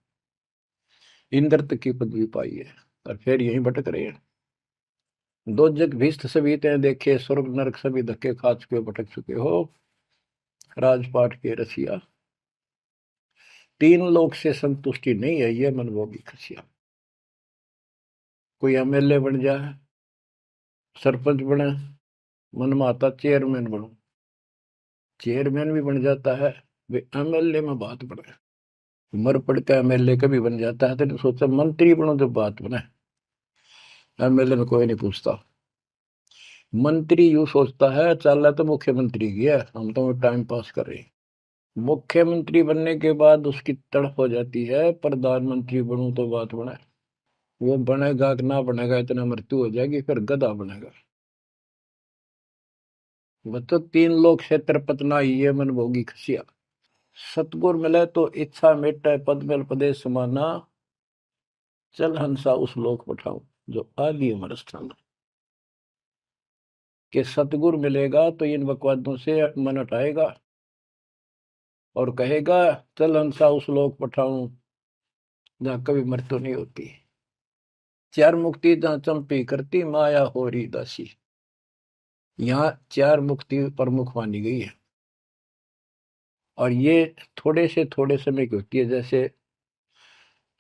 इंद्र तक की पदवी पाई है और फिर यहीं भटक रहे हैं। दो जग भीष्ट सभी ते देखे, स्वर्ग नरक सभी धक्के खा चुके हो, भटक चुके हो। राजपाट के रसिया, तीन लोक से संतुष्टि नहीं है, ये मनभोगी खसिया। कोई एमएलए बन जाए, सरपंच बने, मन में आता चेयरमैन बनूं। चेयरमैन भी बन जाता है, वे एमएलए में बात बने। मर पड़ का एमएलए कभी बन जाता है तो सोचा मंत्री बनो जब बात बने। एमएलए में कोई नहीं पूछता। मंत्री यूं सोचता है चल तो मुख्यमंत्री की है, हम तो टाइम पास कर रहे हैं। मुख्यमंत्री बनने के बाद उसकी तड़प हो जाती है प्रधानमंत्री बनूं तो बात बने। वो बनेगा कि ना बनेगा, इतना मृत्यु हो जाएगी, फिर गधा बनेगा। बच्चों तीन लोग से तरपतना ये मन भोगी खसिया। सतगुर मिले तो इच्छा मिटे, पद मिल पदे समाना, चल हंसा उस लोक पठाऊं जो आदि अमर स्थान। कि सतगुर मिलेगा तो इन बकवादों से मन हटाएगा और कहेगा चल हंसा उस लोक पठाऊं जहां कभी मृत्यु नहीं होती। चार मुक्ति जहां चंपी करती, माया हो रही दासी। यहाँ चार मुक्ति प्रमुख मानी गई है और ये थोड़े समय की होती है। जैसे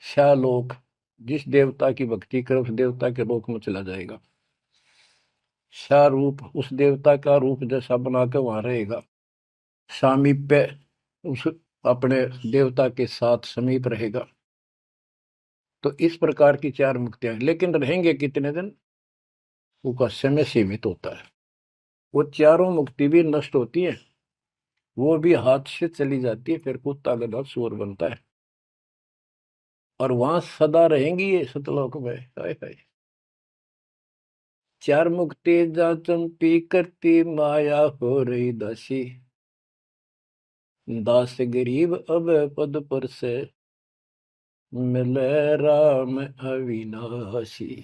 शालोक, जिस देवता की भक्ति करे उस देवता के लोक में चला जाएगा। शाह रूप, उस देवता का रूप जैसा बनाकर वहां रहेगा। सामीप्य, उस अपने देवता के साथ समीप रहेगा। तो इस प्रकार की चार मुक्तियां, लेकिन रहेंगे कितने दिन, उसका समय सीमित होता है। वो चारों मुक्ति भी नष्ट होती है, वो भी हाथ से चली जाती है, फिर कुत्ता गधा सुअर बनता है और वहां सदा रहेंगी ये सतलोक में। हाय हाय। चार मुक्ति जा चंपी करती, माया हो रही दासी, दास गरीब अब पद पर से, मिले राम अविनाशी।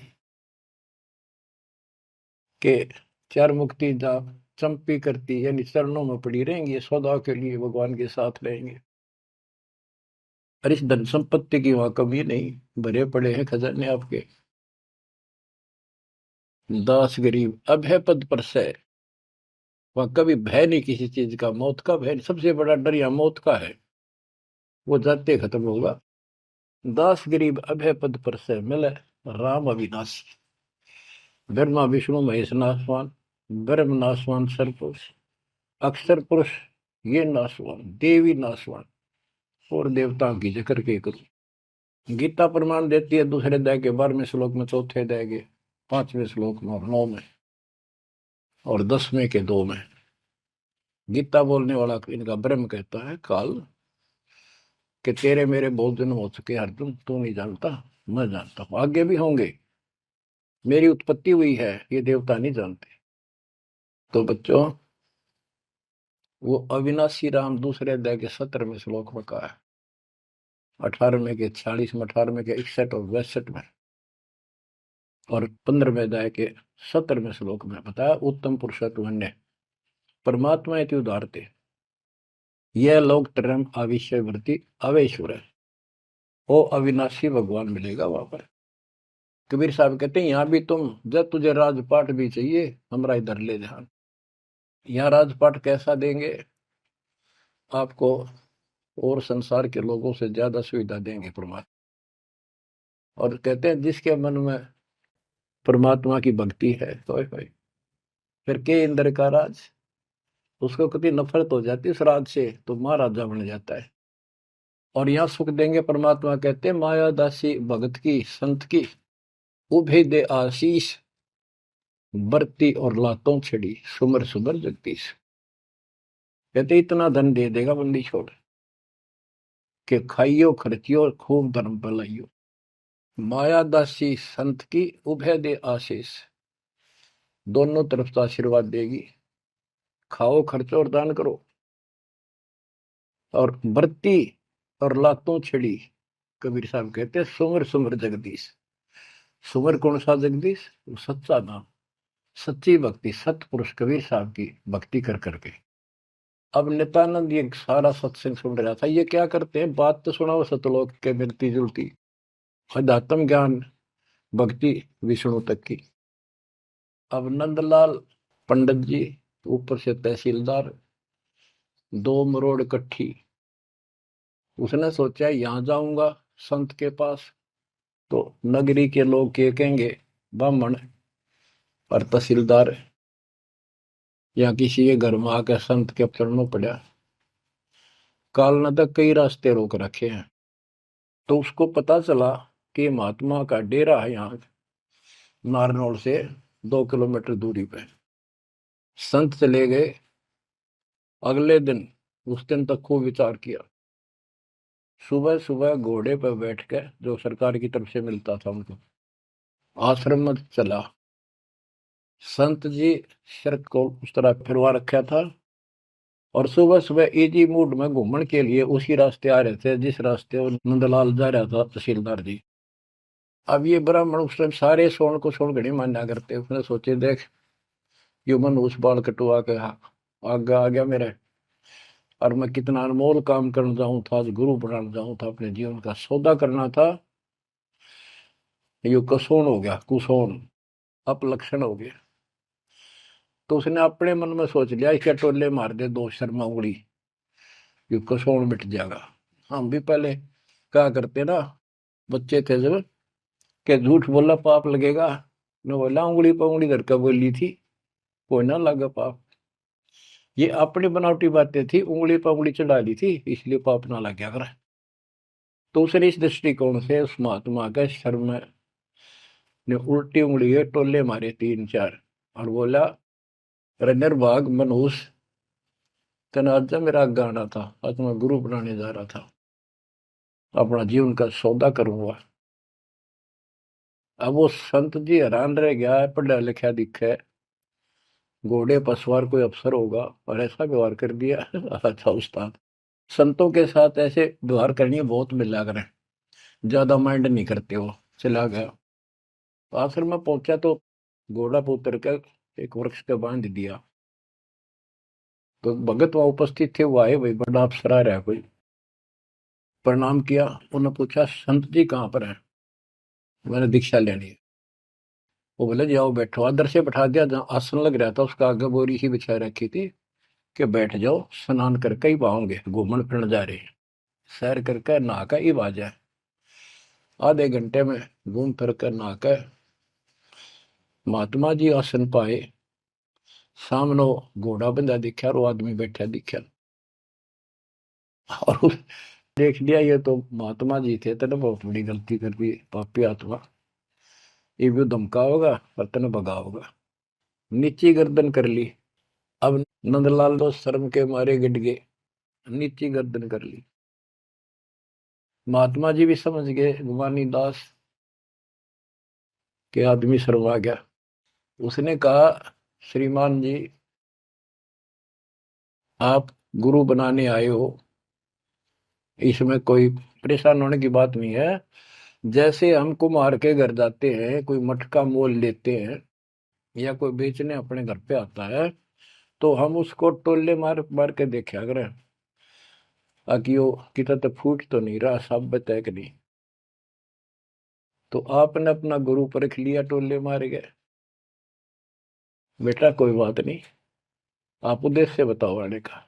के चार मुक्ति जा चंपी करती, यानी चरणों में पड़ी रहेंगी, सदा के लिए भगवान के साथ रहेंगे। और इस धन संपत्ति की वहां कमी नहीं, भरे पड़े हैं खजाने आपके। दास गरीब अब है पद पर से, वहां कभी भय नहीं किसी चीज का, मौत का भय नहीं। सबसे बड़ा डर यहाँ मौत का है, वो जाते खत्म होगा। दास गरीब अब है पद पर से, मिले राम अविनाशी। ब्रह्मा विष्णु महेश नासवान, ब्रह्म नासवान सरपुरुष, अक्षर पुरुष ये नासवान, देवी नासवान और देवताओं की जिक्र के करूं। गीता प्रमाण देती है दूसरे अध्याय के 12वें श्लोक में, चौथे अध्याय के 5वें श्लोक में और 9 में और 10वें के 2 में। गीता बोलने वाला इनका ब्रह्म कहता है काल कि तेरे मेरे बहुत जन्म हो चुके अर्जुन, तू नहीं जानता, मैं जानता हूं, आगे भी होंगे। मेरी उत्पत्ति हुई है, ये देवता नहीं जानते। तो बच्चों वो अविनाशी राम दूसरे अध्याय के 17वें श्लोक में कहा है, 18वें के 46 में, 18वें के 61 और 62 में और 15वें अध्याय के 17वें श्लोक में बताया। उत्तम पुरुषत्व परमात्मा इति उदारते, यह लोक तरम आविष्यवर्ती अवेश्वर है। वो अविनाशी भगवान मिलेगा वहां पर। कबीर साहब कहते हैं यहाँ भी तुम, जब तुझे राजपाट भी चाहिए हमारा इधर ले ध्यान। यहाँ राजपाट कैसा देंगे आपको, और संसार के लोगों से ज्यादा सुविधा देंगे परमात्मा। और कहते हैं जिसके मन में परमात्मा की भक्ति है तो फिर के इंद्र का राज, उसको कभी नफरत हो जाती है उस राज से तो महाराजा बन जाता है। और यहाँ सुख देंगे परमात्मा, कहते हैं माया दासी भगत की संत की, उभे दे आशीष, बरती और लातों छड़ी, सुमर सुमर जगदीश। कहते इतना धन दे देगा बंदी छोड़ के, खाइयो खर्चियो खूब धर्म भलाइयो। माया दासी संत की उभय दे आशीष, दोनों तरफ से आशीर्वाद देगी। खाओ खर्चो और दान करो। और बरती और लातों छड़ी, कबीर साहब कहते हैं सुमर सुमर जगदीश। सुमर कौन सा जगदीश, सच्चा नाम, सच्ची भक्ति, सतपुरुष कबीर साहब की भक्ति कर करके। अब नित्यानंद ये सारा सत्संग सुन रहा था। ये क्या करते हैं, बात तो सुनाओ सतलोक के मिलती जुलती, अध्यात्म ज्ञान भक्ति विष्णु तक की। अब नंदलाल पंडित जी ऊपर से तहसीलदार, 2 मरोड़ इकट्ठी। उसने सोचा यहां जाऊंगा संत के पास तो नगरी के लोग क्या कहेंगे, ब्राह्मण और तहसीलदार या किसी के घर में आकर संत के चरणों पड़ा। काल न तक कई रास्ते रोक रखे हैं। तो उसको पता चला कि महात्मा का डेरा है यहाँ नारनौल से 2 किलोमीटर दूरी पे। संत चले गए। अगले दिन, उस दिन तक खूब विचार किया। सुबह सुबह घोड़े पर बैठ कर, जो सरकार की तरफ से मिलता था उनको, आश्रम में चला। संत जी शर्त को उस तरह फिरवा रखा था और सुबह सुबह इजी मूड में घूमने के लिए उसी रास्ते आ रहे थे जिस रास्ते वो नंदलाल जा रहा था तहसीलदार जी। अब ये ब्राह्मण उस टाइम सारे सोन को सोन घड़ी मान्या करते। उसने सोचे देख यो मन उस बाल कटवा के आगे आ गया मेरे, और मैं कितना अनमोल काम करना चाहूँ था, आज गुरु बनाना चाहूँ था, अपने जीवन का सौदा करना था, यो कसोन हो गया, कुसोन अपलक्षण हो गया। तो उसने अपने मन में सोच लिया इसके टोले मार दे 2 शर्मा उंगली, यो कसोन मिट जाएगा। हम भी पहले क्या करते ना, बच्चे थे जब, के झूठ बोला पाप लगेगा, न बोला उंगली पर उंगली धर कर बोली थी, कोई ना लगा पाप। ये अपनी बनावटी बातें थी, उंगली पर उंगली चढ़ा ली थी इसलिए पाप ना लग गया कर। तो उसने इस दृष्टिकोण से उस महात्मा के सर में ने उल्टी उंगली के टोले मारे 3-4 और बोला, निर्भाग मनुष्य, तेना आज मेरा गाना था, आज मैं गुरु बनाने जा रहा था, अपना जीवन का सौदा करूंगा। अब वो संत जी हैरान रह गया, पढ़ा लिखा दिखे, घोड़े पर सवार कोई अफसर होगा और ऐसा व्यवहार कर दिया। अच्छा उस्ताद, संतों के साथ ऐसे व्यवहार करनी बहुत मिला करें, ज्यादा माइंड नहीं करते हो। चला गया। आश्रम में पहुंचा तो घोड़ा पर उतर कर एक वृक्ष का बांध दिया। तो भगत वहां उपस्थित थे, वो आए, भाई बड़ा अफसर आ रहा है कोई। प्रणाम किया। उन्होंने पूछा संत जी कहाँ पर है, मैंने दीक्षा लेनी है। वो बोले जाओ बैठो। आदर से बैठा दिया, जहाँ आसन लग रहा था उसका आगे बोरी ही बिछा रखी थी कि बैठ जाओ, स्नान करके ही पाओगे, घूमन फिरन जा रहे हैं, सैर करके नहा कर ही आ जाए। आधे घंटे में घूम फिर कर नहा कर महात्मा जी आसन पाए। सामने घोड़ा बंधा दिखा और वो आदमी बैठा दिखा और देख लिया ये तो महात्मा जी थे, तेने बहुत बड़ी गलती कर दी पापी आत्मा, ये भी धमका होगा और तेने भगा होगा। नीची गर्दन कर ली। अब नंदलाल तो शर्म के मारे गिट गए, नीची गर्दन कर ली। महात्मा जी भी समझ गए गुमानी दास के आदमी शर्मा गया। उसने कहा श्रीमान जी, आप गुरु बनाने आए हो, इसमें कोई परेशान होने की बात नहीं है। जैसे हम कुम्हार के घर जाते हैं, कोई मटका मोल लेते हैं या कोई बेचने अपने घर पे आता है तो हम उसको टोले मार मार के देखा करें ताकि वो कितना तो फूट तो नहीं रहा, सब बताए कि नहीं। तो आपने अपना गुरु परख लिया, टोले मार गए। बेटा कोई बात नहीं, आप उद्देश्य बताओ आने का।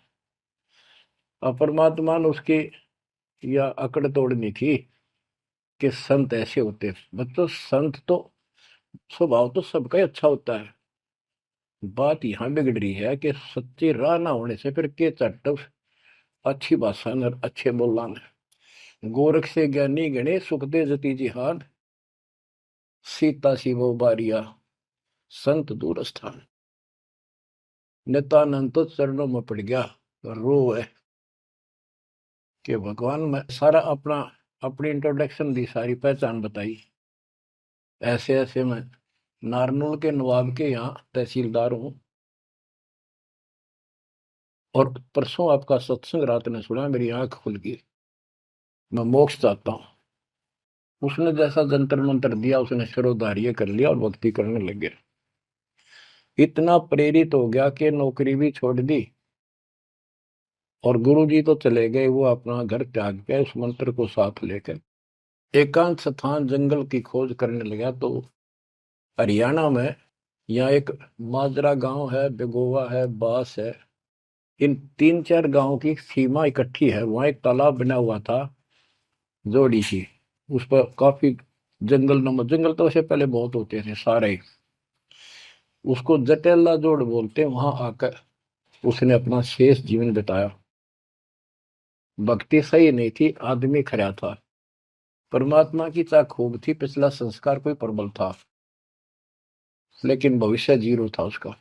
और परमात्मा ने उसकी या अकड़ तोड़नी थी कि संत ऐसे होते हैं। बच्चों संत तो स्वभाव तो सबका ही अच्छा होता है। बात यहाँ बिगड़ रही है कि सच्ची राह ना होने से फिर के चट अच्छी भाषा न अच्छे बोलना न। गोरख से ज्ञानी गणे सुख दे जती जिहान, सीता शिवो बारिया संत दूर स्थान। नित्यानंद तो चरणों में पड़ गया, रो है कि भगवान मैं सारा अपना अपनी इंट्रोडक्शन दी, सारी पहचान बताई। ऐसे ऐसे मैं नारनौल के नवाब के यहाँ तहसीलदार हूं, और परसों आपका सत्संग रात ने सुना, मेरी आंख खुल गई, मैं मोक्ष चाहता हूं। उसने जैसा जंतर मंत्र दिया, उसने शिरोधार्य कर लिया और भक्ति करने लग गया। इतना प्रेरित हो गया कि नौकरी भी छोड़ दी, और गुरुजी तो चले गए, वो अपना घर त्याग के उस मंत्र को साथ लेकर एकांत स्थान जंगल की खोज करने लगा। तो हरियाणा में यहाँ एक माजरा गांव है, बेगोवा है, बास है, इन 3-4 गांवों की सीमा इकट्ठी है। वहां एक तालाब बना हुआ था, जोड़ी सी, उस पर काफी जंगल नमक, जंगल तो वैसे पहले बहुत होते थे सारे ही। उसको जटेला जोड़ बोलते हैं। वहां आकर उसने अपना शेष जीवन बिताया। भक्ति सही नहीं थी, आदमी खरा था, परमात्मा की चाह खूब थी, पिछला संस्कार कोई प्रबल था, लेकिन भविष्य जीरो था उसका।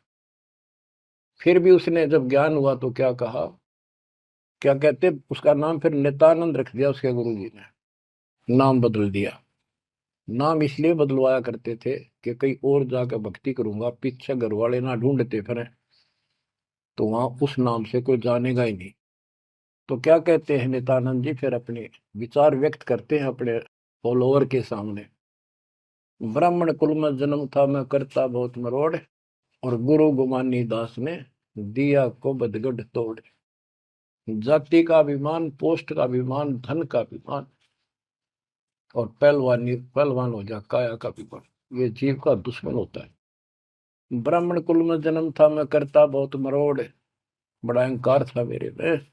फिर भी उसने जब ज्ञान हुआ तो क्या कहा, क्या कहते, उसका नाम फिर नित्यानंद रख दिया उसके गुरु जी ने, नाम बदल दिया। नाम इसलिए बदलवाया करते थे कि कहीं और जाकर भक्ति करूंगा, पीछे घर वाले ना ढूंढते फिर, तो वहां उस नाम से कोई जानेगा ही नहीं। तो क्या कहते हैं नित्यानंद जी, फिर अपने विचार व्यक्त करते हैं अपने फॉलोअर के सामने। ब्राह्मण कुल में जन्म था, मैं करता बहुत मरोड़, और गुरु गुमानी दास ने दिया को बदगढ़ तोड़। जाति का अभिमान, पोस्ट का अभिमान, धन का अभिमान, और पहलवानी पहलवान हो जा काया का अभिमान, ये जीव का दुश्मन होता है। ब्राह्मण कुल में जन्म था, मैं करता बहुत मरोड़, बड़ा अहंकार था मेरे में,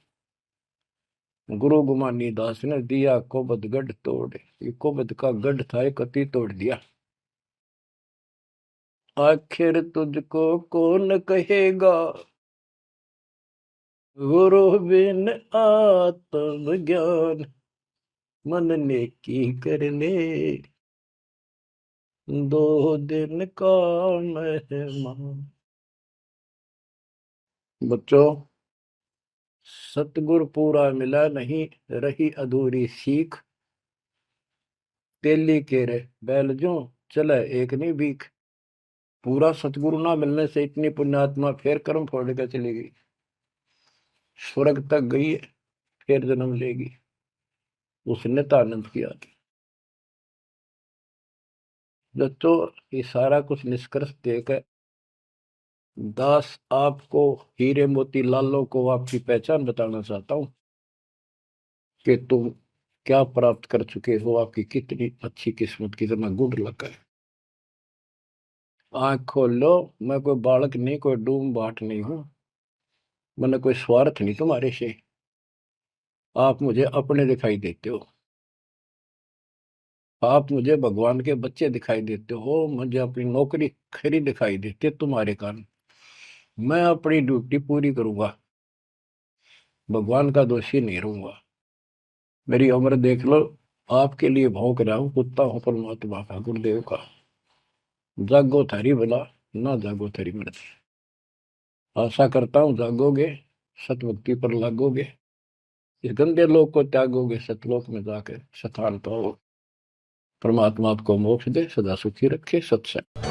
गुरु गुमानी दास ने दिया कोबद गढ़ तोड़। ये कोबद का गढ़ था, एक अति तोड़ दिया। आखिर तुझको कौन कहेगा, गुरु बिन आत्म ज्ञान, मन ने की करने 2 दिन का मेहमान। बच्चों सतगुरु पूरा मिला नहीं, रही अधूरी सीख, तेली के रे बैल जो चले एक नहीं भीख। पूरा सतगुरु ना मिलने से इतनी पुण्यात्मा फिर कर्म फोड़ कर चली गई, स्वर्ग तक गई, फिर जन्म लेगी। उसने तो आनंद किया। बच्चों ये सारा कुछ निष्कर्ष देकर दास आपको, हीरे मोती लालों को आपकी पहचान बताना चाहता हूं कि तुम क्या प्राप्त कर चुके हो, आपकी कितनी अच्छी किस्मत, कितना गुड लक है। आंख खोल लो, मैं कोई बालक नहीं, कोई डूम बाट नहीं हूं, मैंने कोई स्वार्थ नहीं तुम्हारे से। आप मुझे अपने दिखाई देते हो, आप मुझे भगवान के बच्चे दिखाई देते हो, मुझे अपनी नौकरी खरी दिखाई देती है तुम्हारे कारण। मैं अपनी ड्यूटी पूरी करूंगा, भगवान का दोषी नहीं रहूंगा। मेरी उम्र देख लो, आपके लिए भौंक रहा हूं, कुत्ता हूं परमात्मा का, गुरुदेव का। जागो थारी भला, ना जागो थारी मर्जी। आशा करता हूं जागोगे, सतभक्ति पर लागोगे, इस गंदे लोक को त्यागोगे, सतलोक में जाकर स्थान पाओ। परमात्मा आपको मोक्ष दे, सदा सुखी रखे। सत्संग।